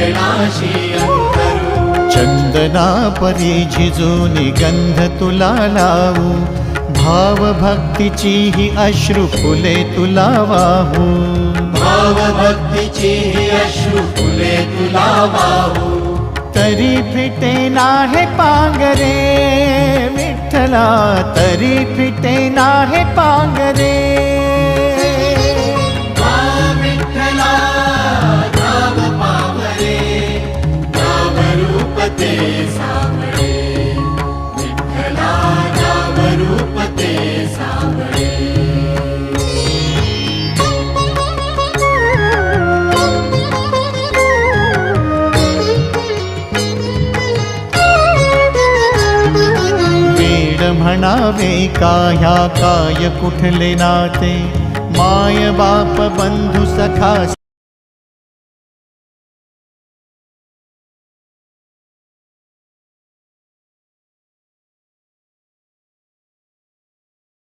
चरणाशी अंतरू। चंदना परी झिजूनी गंध तुला लावू, भाव भक्तीची ही अश्रु फुले तुला वाहू। भाव भक्तीची ही अश्रु फुले तुला वाहू। तरी फिटे नाहे पांगरे विठ्ठला, तरी फिटे नाहे पांगरे। विठ्ठला नाम पावरे, नाम रूप ते सावळे। विठ्ठला नाम रूप ते सावळे। म्हणावे काह्या काय कुठले नाते, माय बाप बंधु सखा